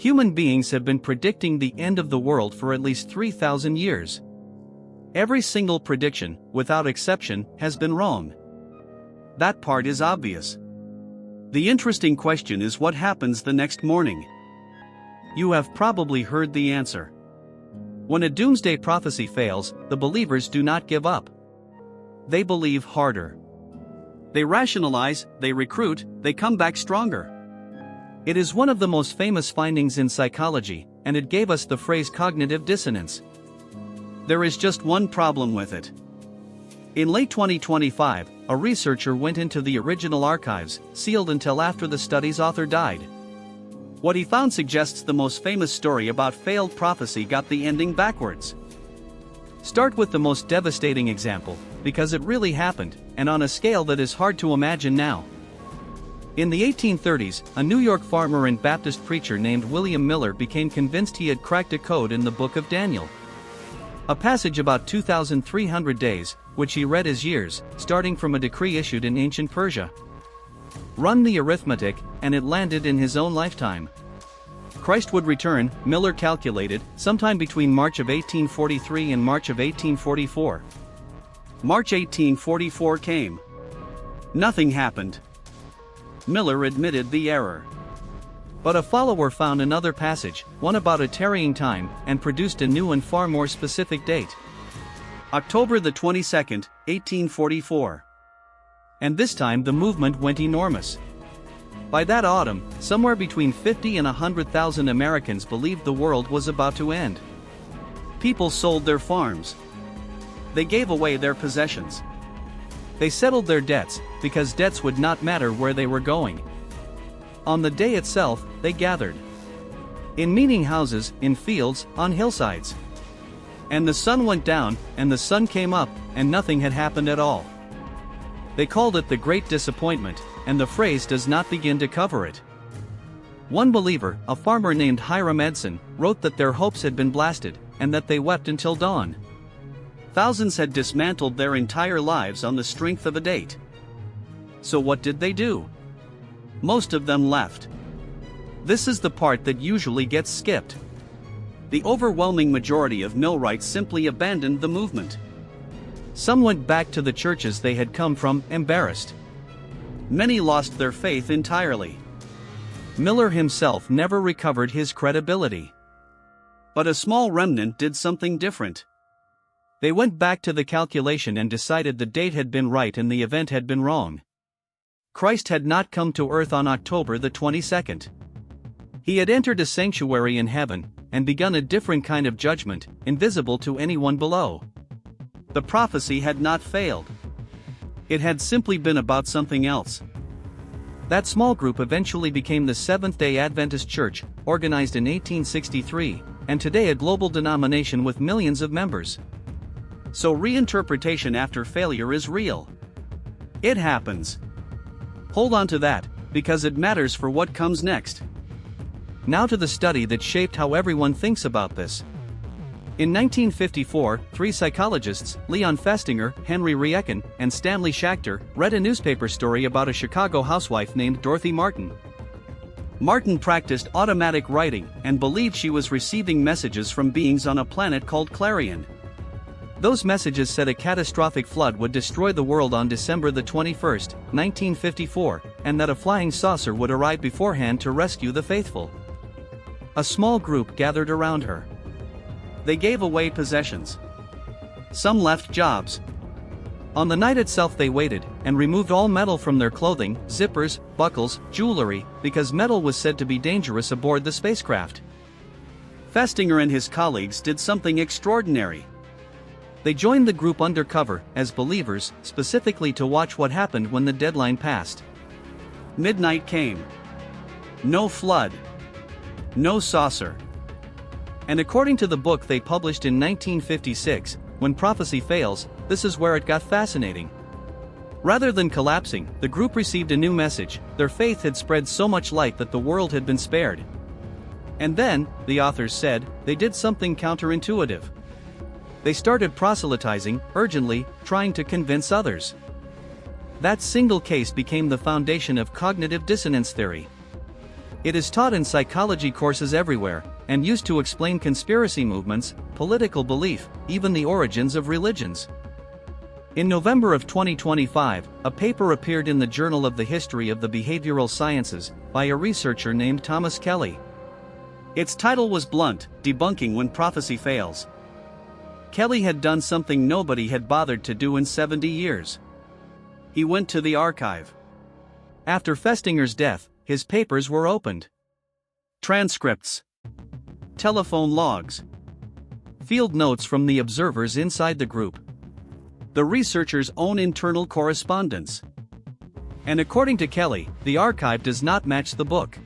Human beings have been predicting the end of the world for at least 3,000 years. Every single prediction, without exception, has been wrong. That part is obvious. The interesting question is what happens the next morning. You have probably heard the answer. When a doomsday prophecy fails, the believers do not give up. They believe harder. They rationalize, they recruit, they come back stronger. It is one of the most famous findings in psychology, and it gave us the phrase cognitive dissonance. There is just one problem with it. In late 2025, a researcher went into the original archives, sealed until after the study's author died. What he found suggests the most famous story about failed prophecy got the ending backwards. Start with the most devastating example, because it really happened, and on a scale that is hard to imagine now. In the 1830s, a New York farmer and Baptist preacher named William Miller became convinced he had cracked a code in the book of Daniel. A passage about 2,300 days, which he read as years, starting from a decree issued in ancient Persia. Run the arithmetic, and it landed in his own lifetime. Christ would return, Miller calculated, sometime between March of 1843 and March of 1844. March 1844 came. Nothing happened. Miller admitted the error. But a follower found another passage, one about a tarrying time, and produced a new and far more specific date. October the 22nd, 1844. And this time the movement went enormous. By that autumn, somewhere between 50 and 100,000 Americans believed the world was about to end. People sold their farms. They gave away their possessions. They settled their debts, because debts would not matter where they were going. On the day itself, they gathered. In meeting houses, in fields, on hillsides. And the sun went down, and the sun came up, and nothing had happened at all. They called it the Great Disappointment, and the phrase does not begin to cover it. One believer, a farmer named Hiram Edson, wrote that their hopes had been blasted, and that they wept until dawn. Thousands had dismantled their entire lives on the strength of a date. So what did they do? Most of them left. This is the part that usually gets skipped. The overwhelming majority of Millerites simply abandoned the movement. Some went back to the churches they had come from, embarrassed. Many lost their faith entirely. Miller himself never recovered his credibility. But a small remnant did something different. They went back to the calculation and decided the date had been right and the event had been wrong. Christ had not come to earth on October the 22nd. He had entered a sanctuary in heaven, and begun a different kind of judgment, invisible to anyone below. The prophecy had not failed. It had simply been about something else. That small group eventually became the Seventh-day Adventist Church, organized in 1863, and today a global denomination with millions of members. So reinterpretation after failure is real. It happens. Hold on to that, because it matters for what comes next. Now to the study that shaped how everyone thinks about this. In 1954, three psychologists, Leon Festinger, Henry Riecken, and Stanley Schachter, read a newspaper story about a Chicago housewife named Dorothy Martin. Martin practiced automatic writing and believed she was receiving messages from beings on a planet called Clarion. Those messages said a catastrophic flood would destroy the world on December the 21st, 1954, and that a flying saucer would arrive beforehand to rescue the faithful. A small group gathered around her. They gave away possessions. Some left jobs. On the night itself they waited, and removed all metal from their clothing, zippers, buckles, jewelry, because metal was said to be dangerous aboard the spacecraft. Festinger and his colleagues did something extraordinary. They joined the group undercover, as believers, specifically to watch what happened when the deadline passed. Midnight came. No flood. No saucer. And according to the book they published in 1956, When Prophecy Fails, this is where it got fascinating. Rather than collapsing, the group received a new message. Their faith had spread so much light that the world had been spared. And then, the authors said, they did something counterintuitive. They started proselytizing, urgently, trying to convince others. That single case became the foundation of cognitive dissonance theory. It is taught in psychology courses everywhere, and used to explain conspiracy movements, political belief, even the origins of religions. In November of 2025, a paper appeared in the Journal of the History of the Behavioral Sciences, by a researcher named Thomas Kelly. Its title was blunt, Debunking When Prophecy Fails. Kelly had done something nobody had bothered to do in 70 years. He went to the archive. After Festinger's death, his papers were opened. Transcripts, telephone logs, field notes from the observers inside the group, the researcher's own internal correspondence. And according to Kelly, the archive does not match the book.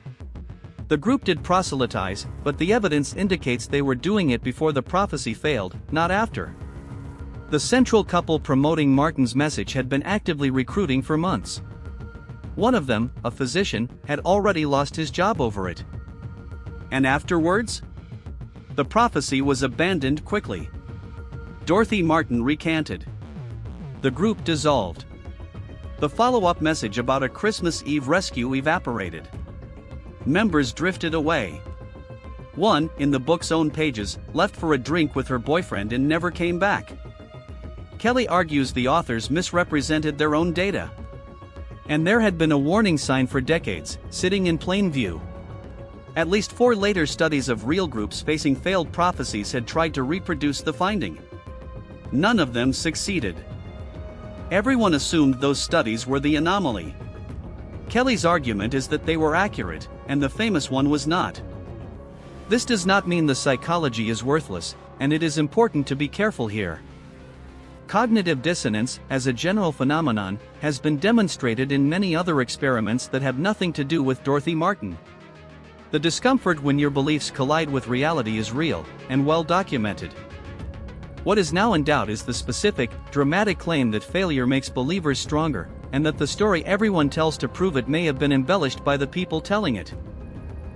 The group did proselytize, but the evidence indicates they were doing it before the prophecy failed, not after. The central couple promoting Martin's message had been actively recruiting for months. One of them, a physician, had already lost his job over it. And afterwards? The prophecy was abandoned quickly. Dorothy Martin recanted. The group dissolved. The follow-up message about a Christmas Eve rescue evaporated. Members drifted away. One, in the book's own pages, left for a drink with her boyfriend and never came back. Kelly argues the authors misrepresented their own data. And there had been a warning sign for decades, sitting in plain view. At least 4 later studies of real groups facing failed prophecies had tried to reproduce the finding. None of them succeeded. Everyone assumed those studies were the anomaly. Kelly's argument is that they were accurate, and the famous one was not. This does not mean the psychology is worthless, and it is important to be careful here. Cognitive dissonance, as a general phenomenon, has been demonstrated in many other experiments that have nothing to do with Dorothy Martin. The discomfort when your beliefs collide with reality is real, and well documented. What is now in doubt is the specific, dramatic claim that failure makes believers stronger, and that the story everyone tells to prove it may have been embellished by the people telling it.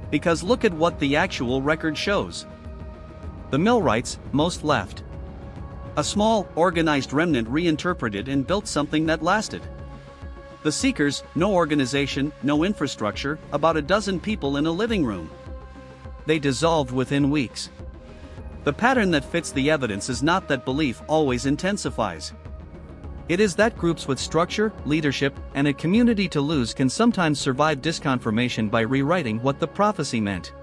Because look at what the actual record shows. The Millerites, most left. A small, organized remnant reinterpreted and built something that lasted. The Seekers, no organization, no infrastructure, about a dozen people in a living room. They dissolved within weeks. The pattern that fits the evidence is not that belief always intensifies. It is that groups with structure, leadership, and a community to lose can sometimes survive disconfirmation by rewriting what the prophecy meant.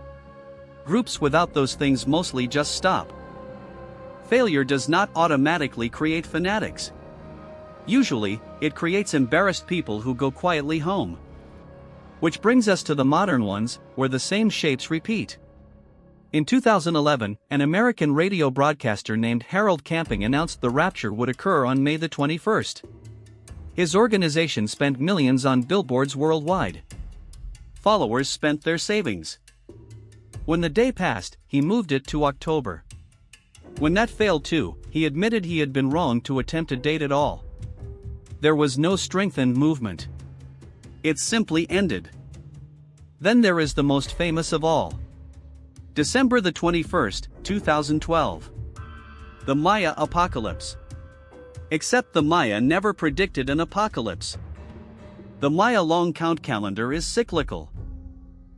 Groups without those things mostly just stop. Failure does not automatically create fanatics. Usually, it creates embarrassed people who go quietly home. Which brings us to the modern ones, where the same shapes repeat. In 2011, an American radio broadcaster named Harold Camping announced the rapture would occur on May the 21st. His organization spent millions on billboards worldwide. Followers spent their savings. When the day passed, he moved it to October. When that failed too, he admitted he had been wrong to attempt a date at all. There was no strengthened movement. It simply ended. Then there is the most famous of all. December the 21st, 2012. The Maya apocalypse. Except the Maya never predicted an apocalypse. The Maya long count calendar is cyclical.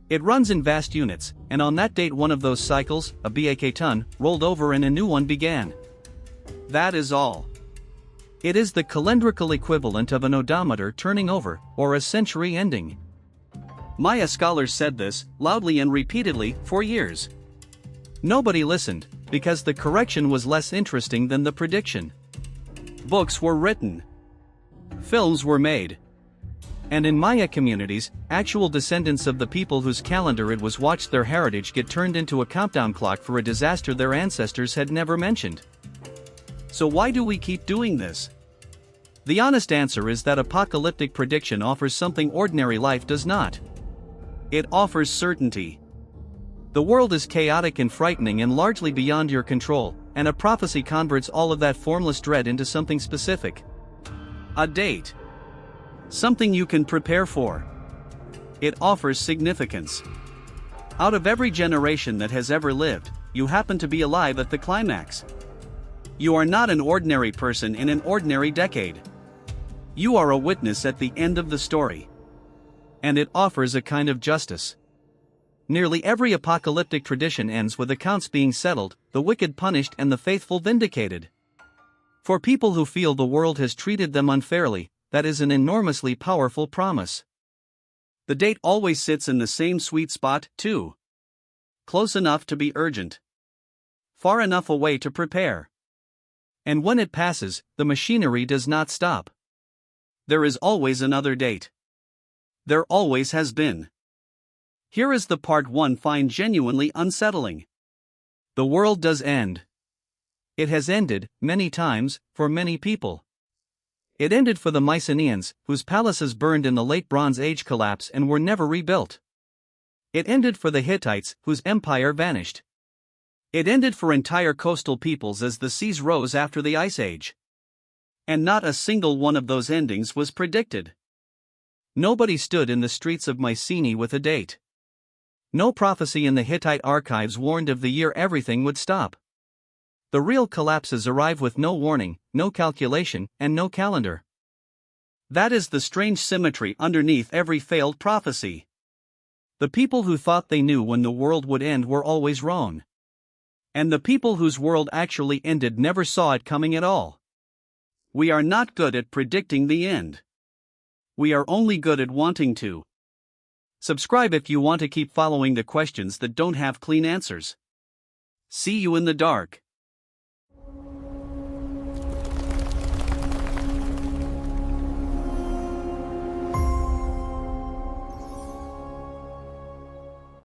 It runs in vast units, and on that date one of those cycles, a BAK-ton, rolled over and a new one began. That is all. It is the calendrical equivalent of an odometer turning over, or a century ending. Maya scholars said this, loudly and repeatedly, for years. Nobody listened, because the correction was less interesting than the prediction. Books were written. Films were made. And in Maya communities, actual descendants of the people whose calendar it was watched their heritage get turned into a countdown clock for a disaster their ancestors had never mentioned. So why do we keep doing this? The honest answer is that apocalyptic prediction offers something ordinary life does not. It offers certainty. The world is chaotic and frightening and largely beyond your control, and a prophecy converts all of that formless dread into something specific. A date. Something you can prepare for. It offers significance. Out of every generation that has ever lived, you happen to be alive at the climax. You are not an ordinary person in an ordinary decade. You are a witness at the end of the story. And it offers a kind of justice. Nearly every apocalyptic tradition ends with accounts being settled, the wicked punished and the faithful vindicated. For people who feel the world has treated them unfairly, that is an enormously powerful promise. The date always sits in the same sweet spot, too. Close enough to be urgent. Far enough away to prepare. And when it passes, the machinery does not stop. There is always another date. There always has been. Here is the part one find genuinely unsettling. The world does end. It has ended, many times, for many people. It ended for the Mycenaeans, whose palaces burned in the Late Bronze Age collapse and were never rebuilt. It ended for the Hittites, whose empire vanished. It ended for entire coastal peoples as the seas rose after the Ice Age. And not a single one of those endings was predicted. Nobody stood in the streets of Mycenae with a date. No prophecy in the Hittite archives warned of the year everything would stop. The real collapses arrive with no warning, no calculation, and no calendar. That is the strange symmetry underneath every failed prophecy. The people who thought they knew when the world would end were always wrong. And the people whose world actually ended never saw it coming at all. We are not good at predicting the end. We are only good at wanting to. Subscribe if you want to keep following the questions that don't have clean answers. See you in the dark.